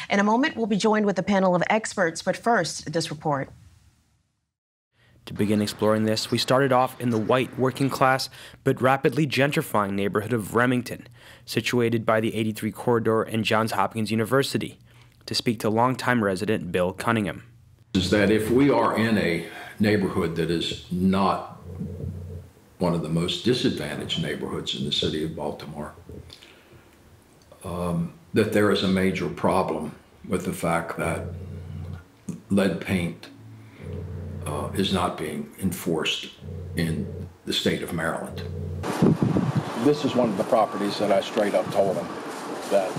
In a moment, we'll be joined with a panel of experts, but first, this report. To begin exploring this, we started off in the white, working-class, but rapidly gentrifying neighborhood of Remington, situated by the 83 corridor and Johns Hopkins University, to speak to longtime resident Bill Cunningham. Is that if we are in a neighborhood that is not one of the most disadvantaged neighborhoods in the city of Baltimore, that there is a major problem with the fact that lead paint is not being enforced in the state of Maryland. This is one of the properties that I straight up told them that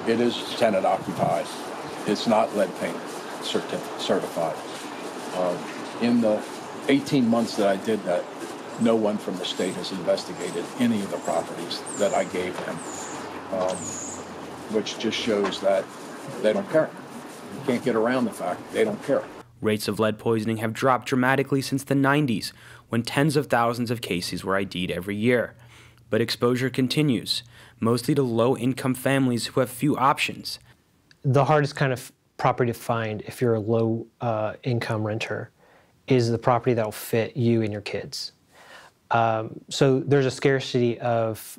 it is tenant occupied. It's not lead paint certified. In the 18 months that I did that, no one from the state has investigated any of the properties that I gave them, which just shows that they don't care. You can't get around the fact they don't care. Rates of lead poisoning have dropped dramatically since the 90s, when tens of thousands of cases were ID'd every year. But exposure continues, mostly to low-income families who have few options. The hardest kind of property to find if you're a low-income renter is the property that will fit you and your kids. So there's a scarcity of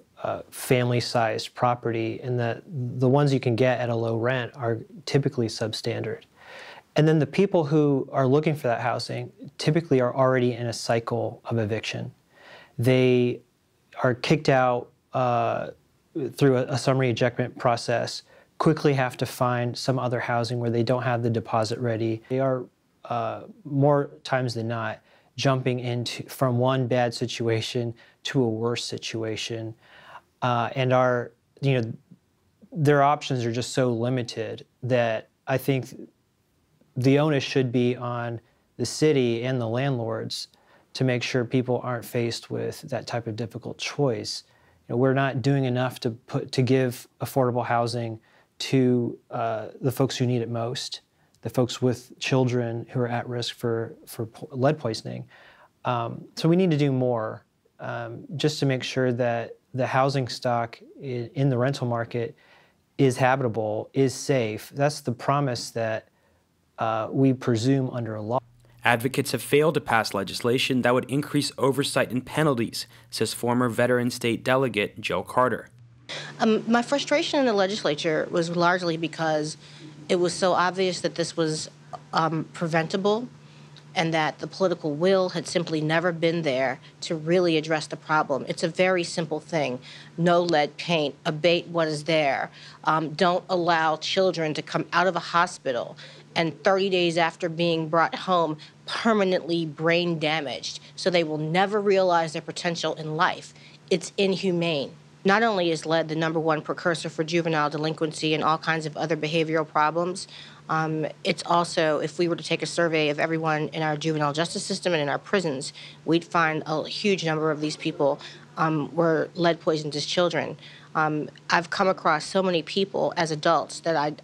family-sized property, and that the ones you can get at a low rent are typically substandard. And then the people who are looking for that housing typically are already in a cycle of eviction. They are kicked out through a summary ejectment process, quickly have to find some other housing where they don't have the deposit ready. They are more times than not jumping from one bad situation to a worse situation, and their options are just so limited that I think the onus should be on the city and the landlords to make sure people aren't faced with that type of difficult choice. We're not doing enough to give affordable housing to the folks who need it most, the folks with children who are at risk for lead poisoning. So we need to do more just to make sure that the housing stock in the rental market is habitable, is safe. That's the promise that we presume under a law. Advocates have failed to pass legislation that would increase oversight and penalties, says former veteran state delegate Joe Carter. My frustration in the legislature was largely because it was so obvious that this was preventable and that the political will had simply never been there to really address the problem. It's a very simple thing. No lead paint, abate what is there. Don't allow children to come out of a hospital and 30 days after being brought home, permanently brain damaged, so they will never realize their potential in life. It's inhumane. Not only is lead the #1 precursor for juvenile delinquency and all kinds of other behavioral problems, it's also, if we were to take a survey of everyone in our juvenile justice system and in our prisons, we'd find a huge number of these people were lead poisoned as children. I've come across so many people as adults that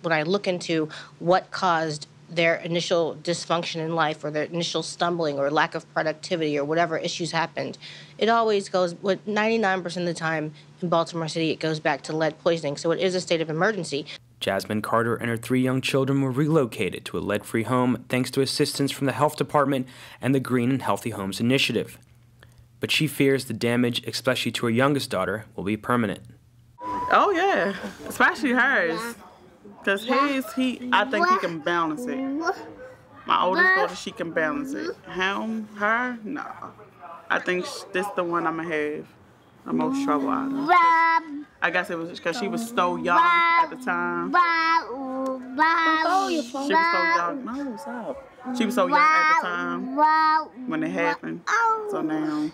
when I look into what caused their initial dysfunction in life or their initial stumbling or lack of productivity or whatever issues happened, it always goes, 99% of the time in Baltimore City, it goes back to lead poisoning. So it is a state of emergency. Jasmine Carter and her 3 young children were relocated to a lead-free home thanks to assistance from the Health Department and the Green and Healthy Homes Initiative. But she fears the damage, especially to her youngest daughter, will be permanent. Oh yeah, especially hers. Because I think he can balance it. My oldest daughter, she can balance it. Her, no. I think this is the one I'm going to have the most trouble out of. I guess it was because she was so young at the time. She was so young. No, what's up? She was so young at the time when it happened. So now.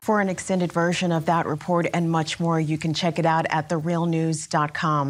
For an extended version of that report and much more, you can check it out at therealnews.com.